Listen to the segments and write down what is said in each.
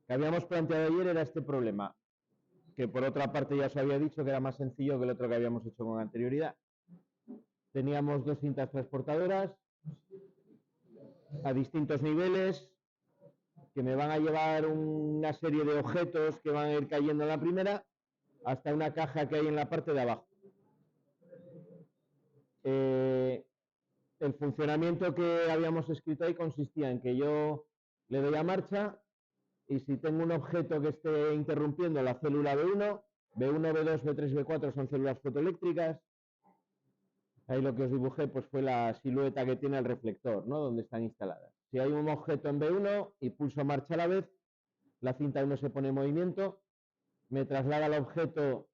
que habíamos planteado ayer era este problema, que por otra parte ya os había dicho que era más sencillo que el otro que habíamos hecho con anterioridad. Teníamos dos cintas transportadoras a distintos niveles que me van a llevar una serie de objetos que van a ir cayendo en la primera hasta una caja que hay en la parte de abajo. El funcionamiento que habíamos escrito ahí consistía en que yo le doy a marcha y si tengo un objeto que esté interrumpiendo la célula B1, B1, B2, B3, B4 son células fotoeléctricas. Ahí lo que os dibujé pues fue la silueta que tiene el reflector, ¿no? Donde están instaladas. Si hay un objeto en B1 y pulso marcha a la vez, la cinta 1 se pone en movimiento, me traslada el objeto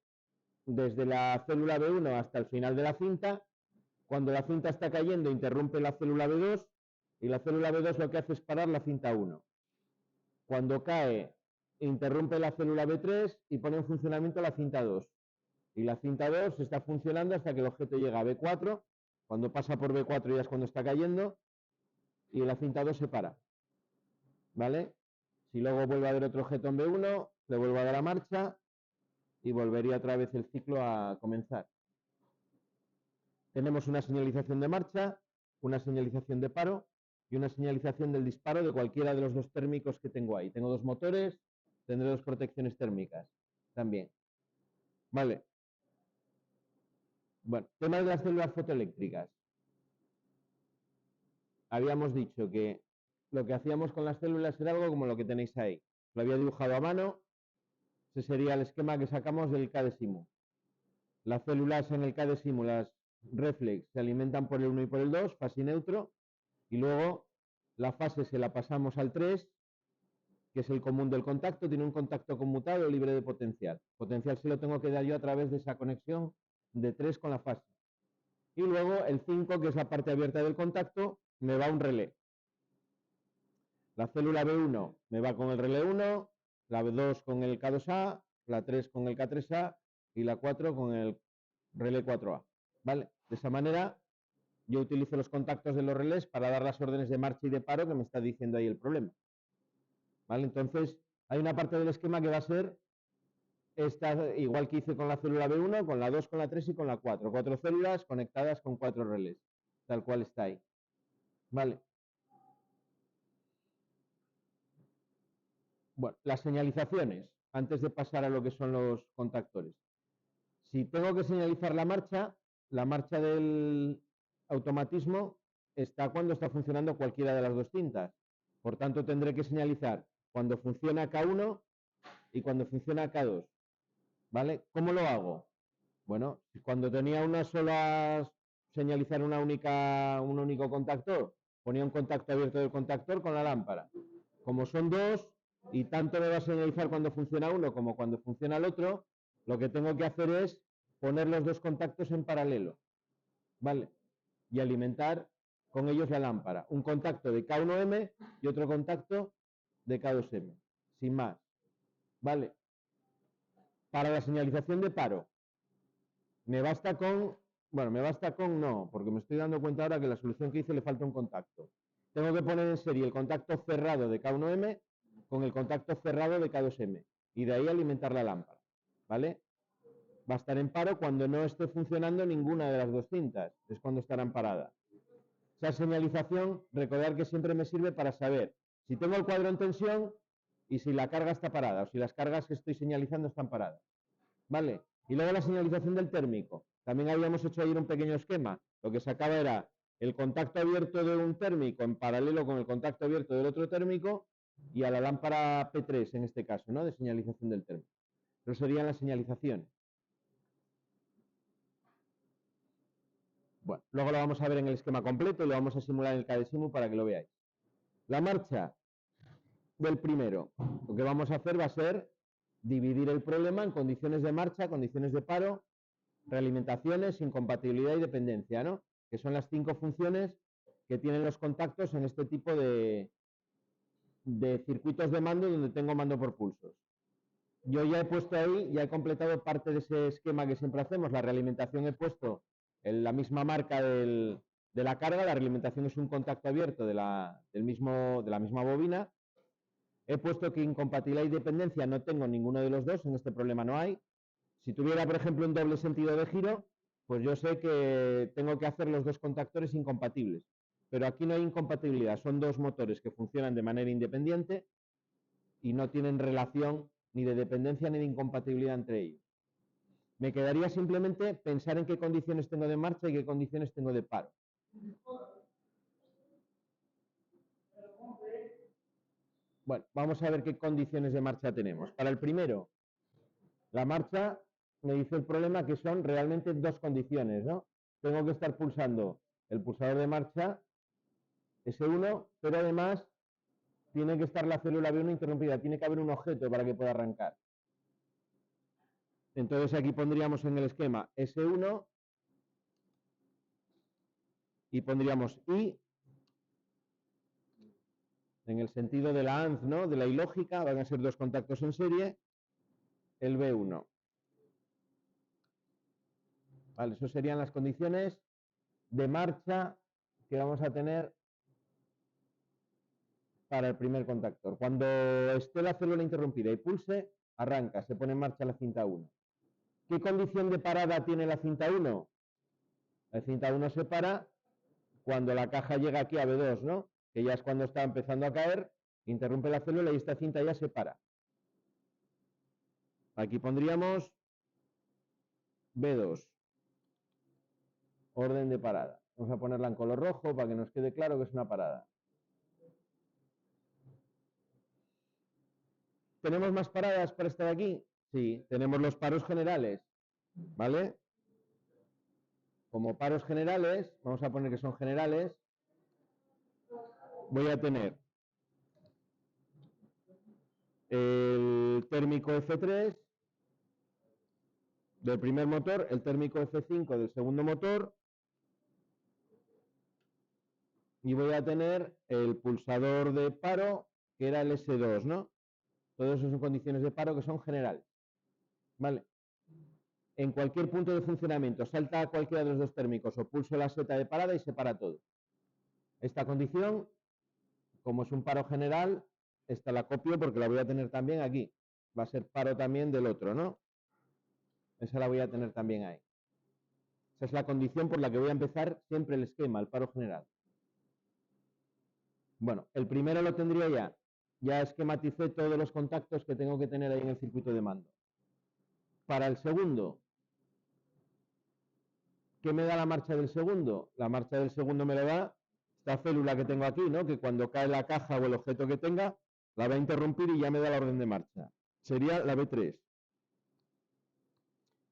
desde la célula B1 hasta el final de la cinta. Cuando la cinta está cayendo, interrumpe la célula B2 y la célula B2 lo que hace es parar la cinta 1. Cuando cae, interrumpe la célula B3 y pone en funcionamiento la cinta 2. Y la cinta 2 está funcionando hasta que el objeto llega a B4. Cuando pasa por B4 ya es cuando está cayendo y la cinta 2 se para. ¿Vale? Si luego vuelve a haber otro objeto en B1, le vuelvo a dar a marcha y volvería otra vez el ciclo a comenzar. Tenemos una señalización de marcha, una señalización de paro y una señalización del disparo de cualquiera de los dos térmicos que tengo ahí. Tengo dos motores, tendré dos protecciones térmicas también. Vale. Bueno, tema de las células fotoeléctricas. Habíamos dicho que lo que hacíamos con las células era algo como lo que tenéis ahí. Lo había dibujado a mano. Ese sería el esquema que sacamos del KDSIMU. Las células en el KDSIMU, las reflex, se alimentan por el 1 y por el 2, fase y neutro, y luego la fase se la pasamos al 3, que es el común del contacto, tiene un contacto conmutado libre de potencial. Potencial se lo tengo que dar yo a través de esa conexión de 3 con la fase. Y luego el 5, que es la parte abierta del contacto, me va un relé. La célula B1 me va con el relé 1, la B2 con el K2A, la 3 con el K3A y la 4 con el relé 4A. ¿Vale? De esa manera yo utilizo los contactos de los relés para dar las órdenes de marcha y de paro que me está diciendo ahí el problema. ¿Vale? Entonces hay una parte del esquema que va a ser esta, igual que hice con la célula B1, con la 2, con la 3 y con la 4. 4 células conectadas con 4 relés, tal cual está ahí. ¿Vale? Bueno, las señalizaciones, antes de pasar a lo que son los contactores. Si tengo que señalizar la marcha del automatismo está cuando está funcionando cualquiera de las dos cintas. Por tanto, tendré que señalizar cuando funciona K1 y cuando funciona K2. ¿Vale? ¿Cómo lo hago? Bueno, cuando tenía una sola señalizar un único contactor, ponía un contacto abierto del contactor con la lámpara. Como son dos y tanto me va a señalizar cuando funciona uno como cuando funciona el otro, lo que tengo que hacer es poner los dos contactos en paralelo, ¿vale? Y alimentar con ellos la lámpara. Un contacto de K1M y otro contacto de K2M, sin más, ¿vale? Para la señalización de paro, me basta con no, porque me estoy dando cuenta ahora que la solución que hice le falta un contacto. Tengo que poner en serie el contacto cerrado de K1M con el contacto cerrado de K2M y de ahí alimentar la lámpara, ¿vale? Va a estar en paro cuando no esté funcionando ninguna de las dos cintas, es cuando estarán paradas. Esa señalización, recordar que siempre me sirve para saber si tengo el cuadro en tensión y si la carga está parada o si las cargas que estoy señalizando están paradas, ¿vale? Y luego la señalización del térmico. También habíamos hecho ayer un pequeño esquema. Lo que sacaba era el contacto abierto de un térmico en paralelo con el contacto abierto del otro térmico y a la lámpara P3 en este caso, ¿no? De señalización del térmico. Eso serían las señalizaciones. Bueno, luego lo vamos a ver en el esquema completo y lo vamos a simular en el KDSIMU para que lo veáis. La marcha del primero. Lo que vamos a hacer va a ser dividir el problema en condiciones de marcha, condiciones de paro, realimentaciones, incompatibilidad y dependencia, ¿no? Que son las 5 funciones que tienen los contactos en este tipo de circuitos de mando donde tengo mando por pulsos. Yo ya he puesto ahí, ya he completado parte de ese esquema que siempre hacemos. La realimentación he puesto en la misma marca de la carga. La realimentación es un contacto abierto de la misma bobina. He puesto que incompatibilidad y dependencia no tengo ninguno de los dos, en este problema no hay. Si tuviera, por ejemplo, un doble sentido de giro, pues yo sé que tengo que hacer los dos contactores incompatibles. Pero aquí no hay incompatibilidad, son dos motores que funcionan de manera independiente y no tienen relación ni de dependencia ni de incompatibilidad entre ellos. Me quedaría simplemente pensar en qué condiciones tengo de marcha y qué condiciones tengo de paro. Bueno, vamos a ver qué condiciones de marcha tenemos. Para el primero, la marcha me dice el problema que son realmente dos condiciones, ¿no? Tengo que estar pulsando el pulsador de marcha, S1, pero además tiene que estar la célula B1 interrumpida, tiene que haber un objeto para que pueda arrancar. Entonces aquí pondríamos en el esquema S1 y pondríamos I, en el sentido de la AND, ¿no? De la ilógica, van a ser dos contactos en serie, el B1. Vale, eso serían las condiciones de marcha que vamos a tener para el primer contactor. Cuando esté la célula interrumpida y pulse, arranca, se pone en marcha la cinta 1. ¿Qué condición de parada tiene la cinta 1? La cinta 1 se para cuando la caja llega aquí a B2, ¿no? Que ya es cuando está empezando a caer, interrumpe la célula y esta cinta ya se para. Aquí pondríamos B2, orden de parada. Vamos a ponerla en color rojo para que nos quede claro que es una parada. ¿Tenemos más paradas para estar aquí? Sí, tenemos los paros generales, ¿vale? Como paros generales, vamos a poner que son generales, voy a tener el térmico F3 del primer motor, el térmico F5 del segundo motor, y voy a tener el pulsador de paro, que era el S2, ¿no? Todo eso son condiciones de paro que son generales, ¿vale? En cualquier punto de funcionamiento, salta a cualquiera de los dos térmicos o pulso la seta de parada y se para todo. Esta condición, como es un paro general, esta la copio porque la voy a tener también aquí. Va a ser paro también del otro, ¿no? Esa la voy a tener también ahí. Esa es la condición por la que voy a empezar siempre el esquema, el paro general. Bueno, el primero lo tendría ya. Ya esquematicé todos los contactos que tengo que tener ahí en el circuito de mando. Para el segundo, ¿qué me da la marcha del segundo? La marcha del segundo me lo da esta célula que tengo aquí, ¿no? Que cuando cae la caja o el objeto que tenga, la va a interrumpir y ya me da la orden de marcha. Sería la B3.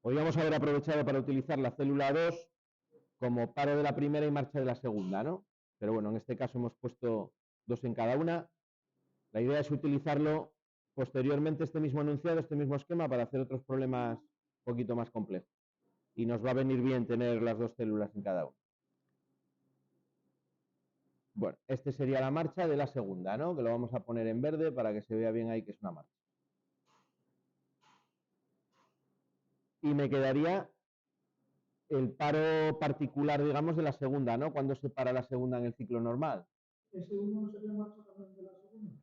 Podríamos haber aprovechado para utilizar la célula 2 como paro de la primera y marcha de la segunda, ¿no? Pero bueno, en este caso hemos puesto dos en cada una. La idea es utilizarlo posteriormente, este mismo enunciado, este mismo esquema, para hacer otros problemas un poquito más complejos. Y nos va a venir bien tener las dos células en cada uno. Bueno, esta sería la marcha de la segunda, ¿no? Que lo vamos a poner en verde para que se vea bien ahí que es una marcha. Y me quedaría el paro particular, digamos, de la segunda, ¿no? Cuando se para la segunda en el ciclo normal. ¿Ese 1 sería marcha también de la segunda?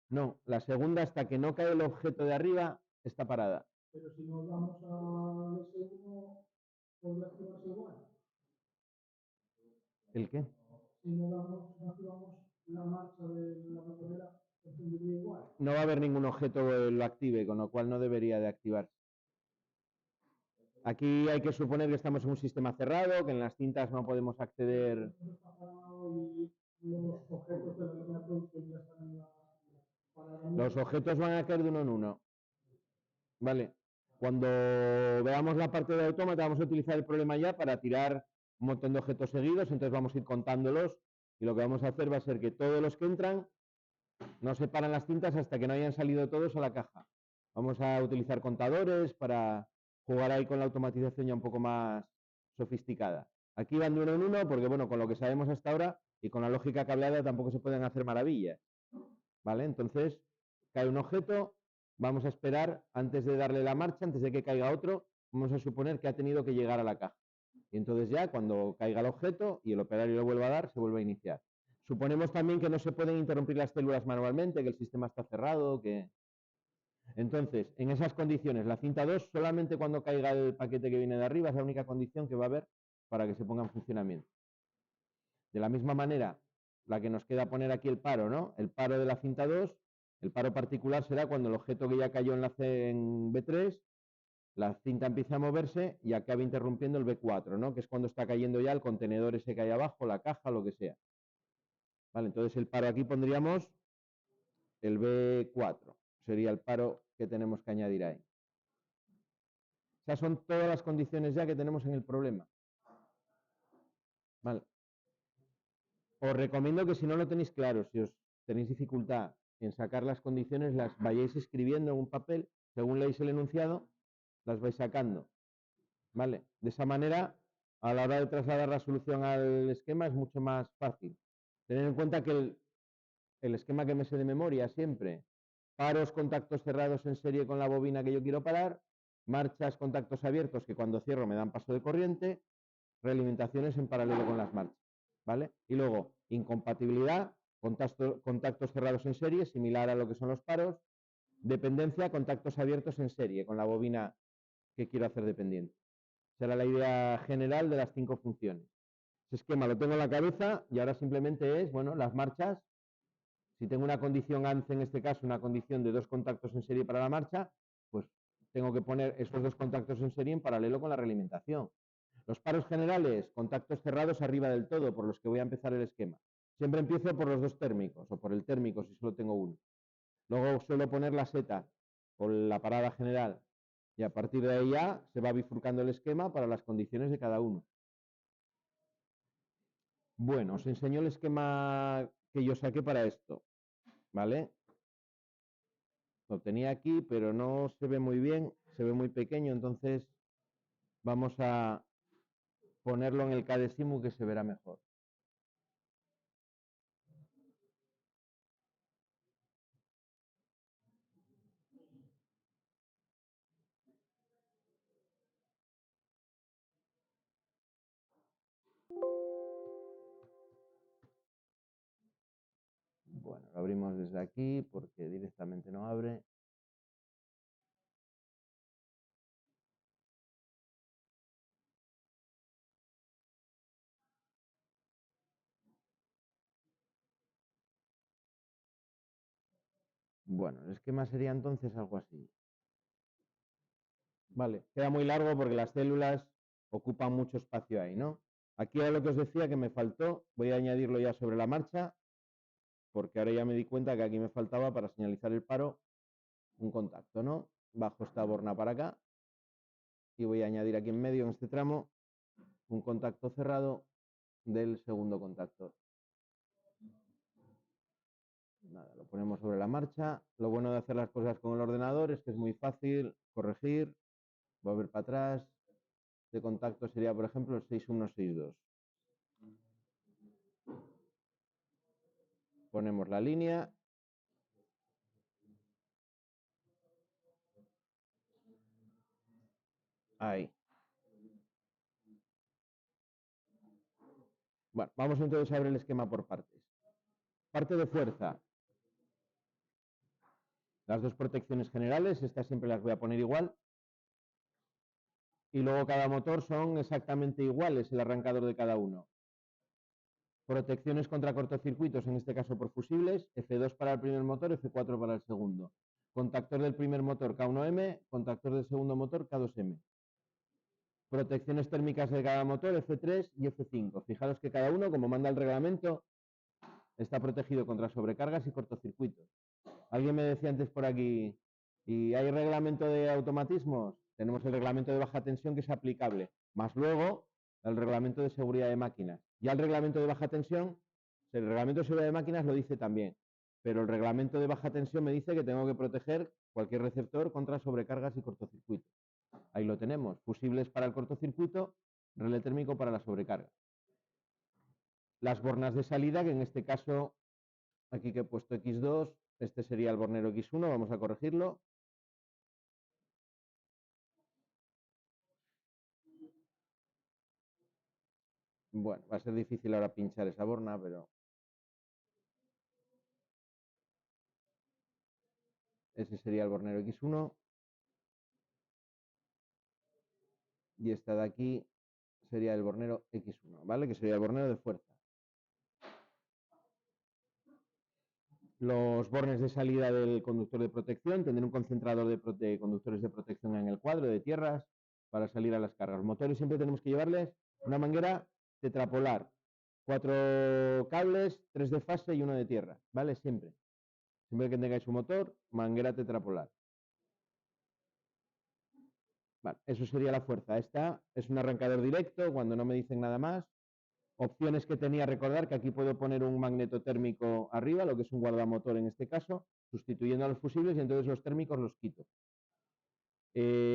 No, la segunda hasta que no cae el objeto de arriba está parada. Pero si nos vamos al S1, ¿podría activarse igual? ¿El qué? Si no activamos la marcha de la motorera, ¿tendría igual? No va a haber ningún objeto que lo active, con lo cual no debería de activarse. Aquí hay que suponer que estamos en un sistema cerrado, que en las cintas no podemos acceder. Los objetos van a caer de uno en uno. Vale. Cuando veamos la parte de autómata, vamos a utilizar el problema ya para tirar un montón de objetos seguidos, entonces vamos a ir contándolos y lo que vamos a hacer va a ser que todos los que entran no se paran las cintas hasta que no hayan salido todos a la caja. Vamos a utilizar contadores para jugar ahí con la automatización ya un poco más sofisticada. Aquí van de uno en uno porque, bueno, con lo que sabemos hasta ahora y con la lógica cableada tampoco se pueden hacer maravillas. ¿Vale? Entonces, cae un objeto, vamos a esperar antes de darle la marcha, antes de que caiga otro, vamos a suponer que ha tenido que llegar a la caja. Y entonces ya, cuando caiga el objeto y el operario lo vuelva a dar, se vuelve a iniciar. Suponemos también que no se pueden interrumpir las células manualmente, que el sistema está cerrado, que... Entonces, en esas condiciones, la cinta 2 solamente cuando caiga el paquete que viene de arriba es la única condición que va a haber para que se ponga en funcionamiento. De la misma manera, la que nos queda poner aquí el paro, ¿no? El paro de la cinta 2, el paro particular será cuando el objeto que ya cayó en B3, la cinta empieza a moverse y acabe interrumpiendo el B4, ¿no? Que es cuando está cayendo ya el contenedor ese que hay abajo, la caja, lo que sea. Vale, entonces el paro aquí pondríamos el B4, sería el paro que tenemos que añadir ahí. Esas son todas las condiciones ya que tenemos en el problema. Vale. Os recomiendo que si no lo tenéis claro, si os tenéis dificultad en sacar las condiciones, las vayáis escribiendo en un papel, según leéis el enunciado, las vais sacando. ¿Vale? De esa manera, a la hora de trasladar la solución al esquema es mucho más fácil. Tener en cuenta que el esquema que me sé de memoria siempre, paros, contactos cerrados en serie con la bobina que yo quiero parar, marchas, contactos abiertos que cuando cierro me dan paso de corriente, realimentaciones en paralelo con las marchas. ¿Vale? Y luego, incompatibilidad, contactos cerrados en serie, similar a lo que son los paros, dependencia, contactos abiertos en serie con la bobina que quiero hacer dependiente. Será la idea general de las 5 funciones. Ese esquema lo tengo en la cabeza y ahora simplemente es, bueno, las marchas. Si tengo una condición ANCE, en este caso, una condición de 2 contactos en serie para la marcha, pues tengo que poner esos 2 contactos en serie en paralelo con la realimentación. Los paros generales, contactos cerrados arriba del todo, por los que voy a empezar el esquema. Siempre empiezo por los 2 térmicos, o por el térmico si solo tengo uno. Luego suelo poner la seta o la parada general, y a partir de ahí ya se va bifurcando el esquema para las condiciones de cada uno. Bueno, os enseño el esquema que yo saqué para esto, ¿vale? Lo tenía aquí, pero no se ve muy bien, se ve muy pequeño, entonces vamos a ponerlo en el Cadesimu que se verá mejor. Bueno, lo abrimos desde aquí porque directamente no abre. Bueno, el esquema sería entonces algo así. Vale, queda muy largo porque las células ocupan mucho espacio ahí, ¿no? Aquí era lo que os decía que me faltó, voy a añadirlo ya sobre la marcha, porque ahora ya me di cuenta que aquí me faltaba para señalizar el paro un contacto, ¿no? Bajo esta borna para acá y voy a añadir aquí en medio, en este tramo, un contacto cerrado del segundo contactor. Nada, lo ponemos sobre la marcha. Lo bueno de hacer las cosas con el ordenador es que es muy fácil corregir, volver para atrás. Este contacto sería, por ejemplo, el 6162. Ponemos la línea. Ahí. Bueno, vamos entonces a ver el esquema por partes. Parte de fuerza. Las 2 protecciones generales, estas siempre las voy a poner igual. Y luego cada motor son exactamente iguales, el arrancador de cada uno. Protecciones contra cortocircuitos, en este caso por fusibles, F2 para el primer motor, F4 para el segundo. Contactor del primer motor K1M, contactor del segundo motor K2M. Protecciones térmicas de cada motor F3 y F5. Fijaros que cada uno, como manda el reglamento, está protegido contra sobrecargas y cortocircuitos. Alguien me decía antes por aquí, ¿y hay reglamento de automatismos? Tenemos el reglamento de baja tensión que es aplicable, más luego el reglamento de seguridad de máquinas. Ya el reglamento de baja tensión, el reglamento de seguridad de máquinas lo dice también, pero el reglamento de baja tensión me dice que tengo que proteger cualquier receptor contra sobrecargas y cortocircuitos. Ahí lo tenemos, fusibles para el cortocircuito, relé térmico para la sobrecarga. Las bornas de salida, que en este caso, aquí que he puesto X2, este sería el bornero X1, vamos a corregirlo. Bueno, va a ser difícil ahora pinchar esa borna, pero Ese sería el bornero X1. Y esta de aquí sería el bornero X1, ¿vale? Que sería el bornero de fuerza. Los bornes de salida del conductor de protección tendrán un concentrador de conductores de protección en el cuadro de tierras para salir a las cargas. Los motores siempre tenemos que llevarles una manguera tetrapolar, 4 cables, 3 de fase y 1 de tierra, ¿vale? Siempre. Siempre que tengáis un motor, manguera tetrapolar. Vale, eso sería la fuerza. Esta es un arrancador directo, cuando no me dicen nada más. Opciones que tenía, recordar que aquí puedo poner un magneto térmico arriba, lo que es un guardamotor en este caso, sustituyendo a los fusibles, y entonces los térmicos los quito.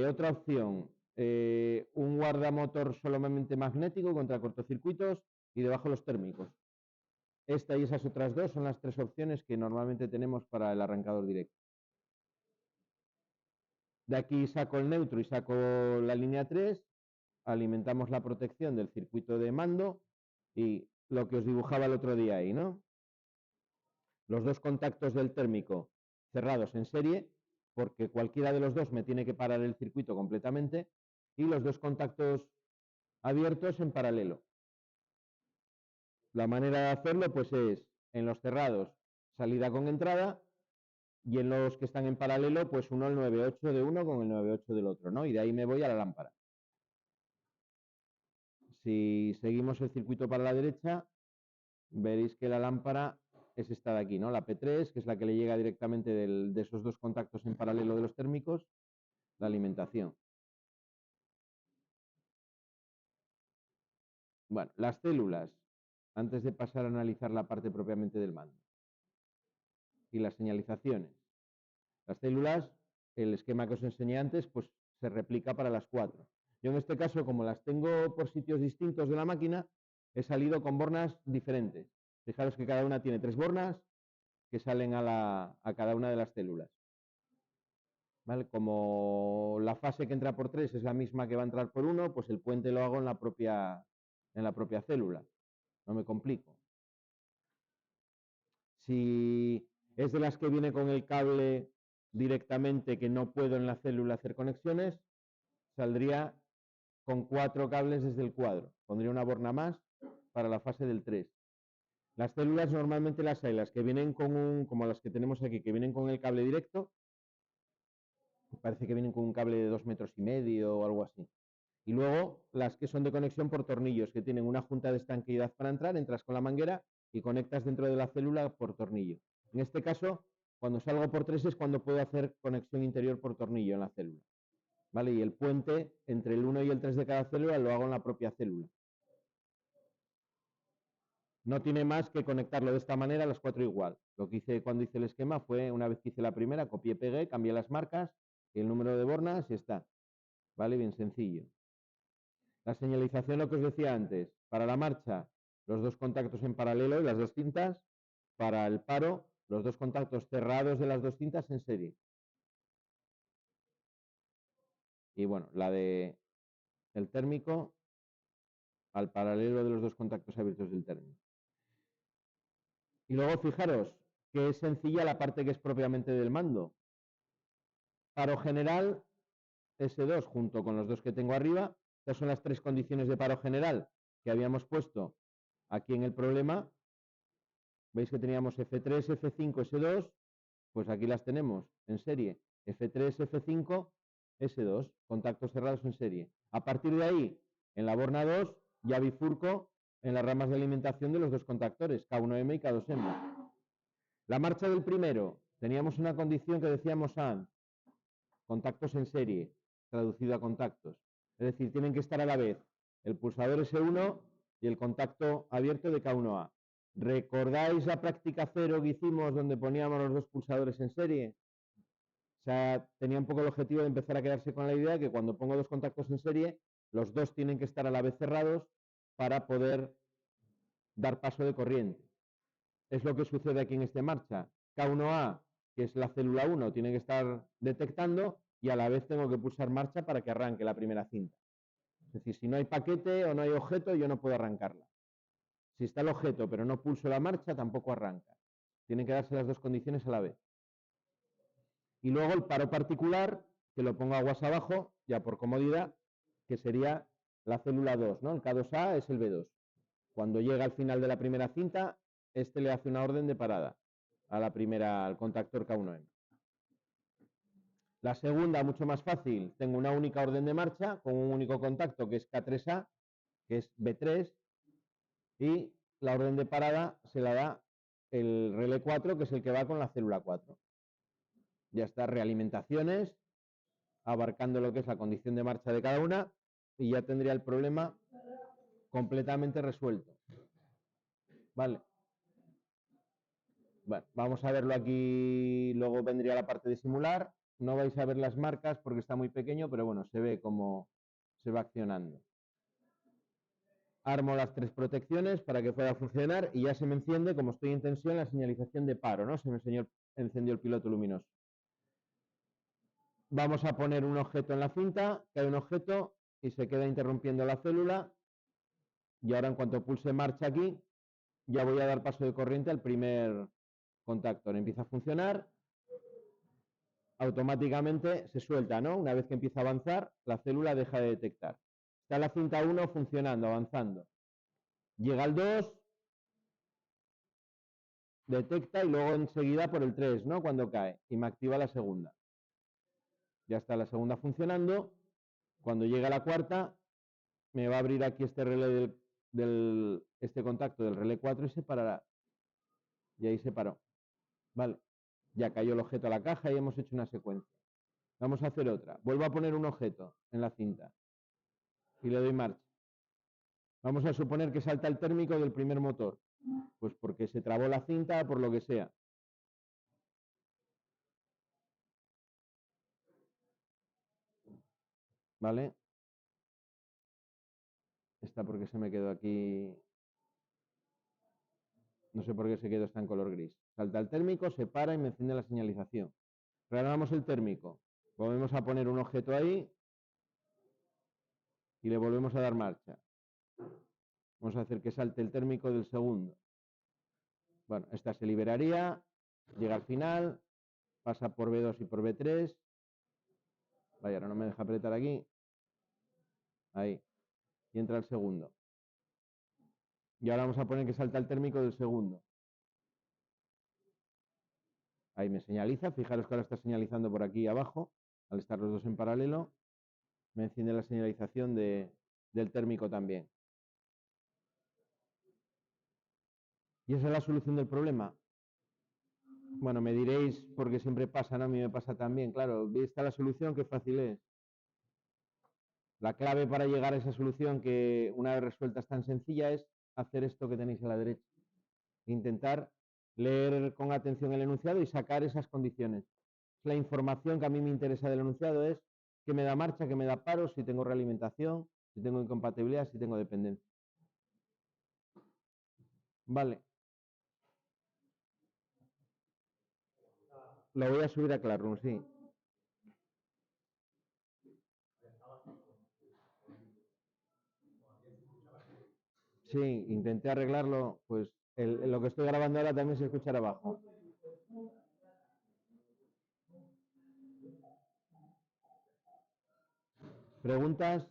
Otra opción, un guardamotor solamente magnético contra cortocircuitos y debajo los térmicos. Esta y esas otras dos son las 3 opciones que normalmente tenemos para el arrancador directo. De aquí saco el neutro y saco la línea 3, alimentamos la protección del circuito de mando y lo que os dibujaba el otro día ahí, ¿no? Los 2 contactos del térmico cerrados en serie, porque cualquiera de los dos me tiene que parar el circuito completamente, y los 2 contactos abiertos en paralelo. La manera de hacerlo pues es en los cerrados salida con entrada, y en los que están en paralelo pues uno el 9,8 de uno con el 9,8 del otro, ¿no? Y de ahí me voy a la lámpara. Si seguimos el circuito para la derecha, veréis que la lámpara es esta de aquí, ¿no? La P3, que es la que le llega directamente de esos 2 contactos en paralelo de los térmicos, la alimentación. Bueno, las células, antes de pasar a analizar la parte propiamente del mando. Y las señalizaciones. Las células, el esquema que os enseñé antes, pues se replica para las 4. Yo en este caso, como las tengo por sitios distintos de la máquina, he salido con bornas diferentes. Fijaros que cada una tiene 3 bornas que salen a cada una de las células. ¿Vale? Como la fase que entra por 3 es la misma que va a entrar por 1, pues el puente lo hago en la propia célula. No me complico. Si es de las que viene con el cable directamente, que no puedo en la célula hacer conexiones, saldría con 4 cables desde el cuadro. Pondría una borna más para la fase del 3. Las células normalmente las hay, las que vienen con como las que tenemos aquí, que vienen con el cable directo. Parece que vienen con un cable de 2,5 metros o algo así. Y luego las que son de conexión por tornillos, que tienen una junta de estanqueidad para entrar, entras con la manguera y conectas dentro de la célula por tornillo. En este caso, cuando salgo por 3 es cuando puedo hacer conexión interior por tornillo en la célula. ¿Vale? Y el puente entre el 1 y el 3 de cada célula lo hago en la propia célula. No tiene más que conectarlo de esta manera a las 4 igual. Lo que hice cuando hice el esquema fue, una vez que hice la primera, copié, pegué, cambié las marcas y el número de bornas y está. ¿Vale? Bien sencillo. La señalización, lo que os decía antes, para la marcha, los 2 contactos en paralelo y las 2 cintas. Para el paro, los 2 contactos cerrados de las 2 cintas en serie. Y bueno, la de el térmico al paralelo de los 2 contactos abiertos del térmico. Y luego fijaros que es sencilla la parte que es propiamente del mando. Paro general, S2 junto con los 2 que tengo arriba. Estas son las 3 condiciones de paro general que habíamos puesto aquí en el problema. Veis que teníamos F3, F5, S2, pues aquí las tenemos en serie. F3, F5, S2, contactos cerrados en serie. A partir de ahí, en la borna 2, ya bifurco en las ramas de alimentación de los 2 contactores, K1M y K2M. La marcha del primero, teníamos una condición que decíamos AND, contactos en serie, traducido a contactos. Es decir, tienen que estar a la vez el pulsador S1 y el contacto abierto de K1A. ¿Recordáis la práctica 0 que hicimos donde poníamos los 2 pulsadores en serie? O sea, tenía un poco el objetivo de empezar a quedarse con la idea de que cuando pongo 2 contactos en serie, los 2 tienen que estar a la vez cerrados para poder dar paso de corriente. Es lo que sucede aquí en esta marcha. K1A, que es la célula 1, tiene que estar detectando y a la vez tengo que pulsar marcha para que arranque la primera cinta. Es decir, si no hay paquete o no hay objeto, yo no puedo arrancarla. Si está el objeto pero no pulso la marcha, tampoco arranca. Tienen que darse las 2 condiciones a la vez. Y luego el paro particular, que lo pongo aguas abajo, ya por comodidad, que sería la célula 2, ¿no? El K2A es el B2. Cuando llega al final de la primera cinta, este le hace una orden de parada a la primera, al contactor K1M. La segunda, mucho más fácil, tengo una única orden de marcha con un único contacto que es K3A, que es B3, y la orden de parada se la da el relé 4, que es el que va con la célula 4. Ya está, realimentaciones, abarcando lo que es la condición de marcha de cada una, y ya tendría el problema completamente resuelto. Vale. Bueno, vamos a verlo aquí, luego vendría la parte de simular. No vais a ver las marcas porque está muy pequeño, pero bueno, se ve cómo se va accionando. Armo las 3 protecciones para que pueda funcionar y ya se me enciende, como estoy en tensión, la señalización de paro, ¿no? Se me encendió el piloto luminoso. Vamos a poner un objeto en la cinta, cae un objeto y se queda interrumpiendo la célula. Y ahora en cuanto pulse marcha aquí, ya voy a dar paso de corriente al primer contactor. Empieza a funcionar. Automáticamente se suelta, ¿no? Una vez que empieza a avanzar, la célula deja de detectar. Está la cinta 1 funcionando, avanzando. Llega al 2, detecta y luego enseguida por el 3, ¿no? Cuando cae y me activa la segunda. Ya está la segunda funcionando. Cuando llega la cuarta, me va a abrir aquí este relé este contacto del relé 4 y se parará. Y ahí se paró. Vale. Ya cayó el objeto a la caja y hemos hecho una secuencia. Vamos a hacer otra. Vuelvo a poner un objeto en la cinta y le doy marcha. Vamos a suponer que salta el térmico del primer motor. Pues porque se trabó la cinta, por lo que sea. ¿Vale? Esta porque se me quedó aquí. No sé por qué se quedó, está en color gris. Salta el térmico, se para y me enciende la señalización. Reanudamos el térmico. Volvemos a poner un objeto ahí y le volvemos a dar marcha. Vamos a hacer que salte el térmico del segundo. Bueno, esta se liberaría, llega al final, pasa por B2 y por B3. Vaya, ahora no me deja apretar aquí. Ahí. Y entra el segundo. Y ahora vamos a poner que salta el térmico del segundo. Ahí me señaliza. Fijaros que ahora está señalizando por aquí abajo. Al estar los dos en paralelo, me enciende la señalización del térmico también. ¿Y esa es la solución del problema? Bueno, me diréis, porque siempre pasa, ¿no? A mí me pasa también. Claro, ¿vista la solución? Qué fácil es. La clave para llegar a esa solución, que una vez resuelta es tan sencilla, es hacer esto que tenéis a la derecha. Intentar leer con atención el enunciado y sacar esas condiciones. La información que a mí me interesa del enunciado es qué me da marcha, qué me da paro, si tengo realimentación, si tengo incompatibilidad, si tengo dependencia. Vale. Lo voy a subir a Classroom, sí. Sí, intenté arreglarlo, pues lo que estoy grabando ahora también se escuchará abajo. ¿Preguntas?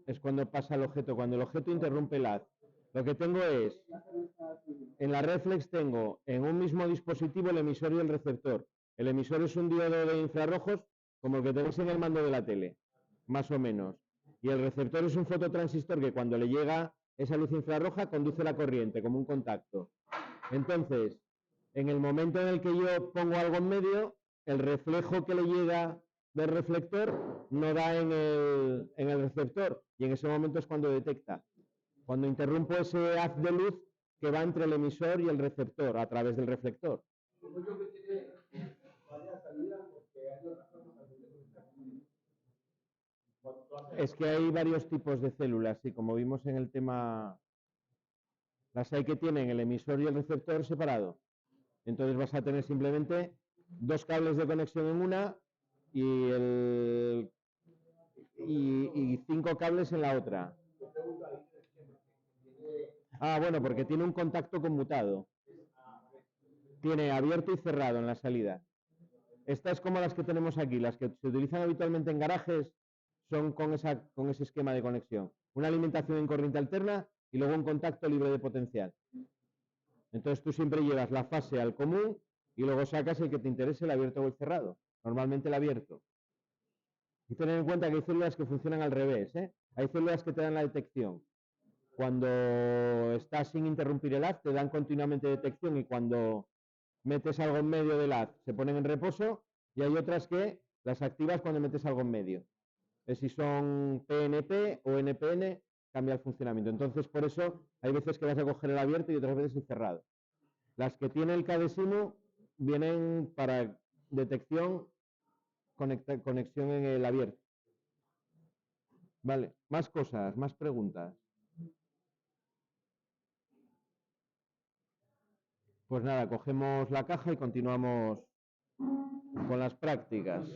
Es cuando pasa el objeto, cuando el objeto interrumpe el haz. Lo que tengo es, en la reflex tengo en un mismo dispositivo el emisor y el receptor. El emisor es un diodo de infrarrojos como el que tenéis en el mando de la tele, más o menos. Y el receptor es un fototransistor que cuando le llega esa luz infrarroja conduce la corriente, como un contacto. Entonces, en el momento en el que yo pongo algo en medio, el reflejo que le llega del reflector no da en el receptor, y en ese momento es cuando detecta. Cuando interrumpo ese haz de luz que va entre el emisor y el receptor a través del reflector. Es que hay varios tipos de células y como vimos en el tema, las hay que tienen el emisor y el receptor separado. Entonces vas a tener simplemente 2 cables de conexión en una y 5 cables en la otra. Ah, bueno, porque tiene un contacto conmutado. Tiene abierto y cerrado en la salida. Esta es como las que tenemos aquí, las que se utilizan habitualmente en garajes, son con ese esquema de conexión. Una alimentación en corriente alterna y luego un contacto libre de potencial. Entonces tú siempre llevas la fase al común y luego sacas el que te interese, el abierto o el cerrado. Normalmente el abierto. Y tener en cuenta que hay células que funcionan al revés, ¿eh? Hay células que te dan la detección. Cuando estás sin interrumpir el haz, te dan continuamente detección y cuando metes algo en medio del haz, se ponen en reposo, y hay otras que las activas cuando metes algo en medio. Si son PNP o NPN, cambia el funcionamiento. Entonces, por eso, hay veces que vas a coger el abierto y otras veces el cerrado. Las que tiene el KDSIMU vienen para detección, conexión en el abierto. Vale, más cosas, más preguntas. Pues nada, cogemos la caja y continuamos con las prácticas.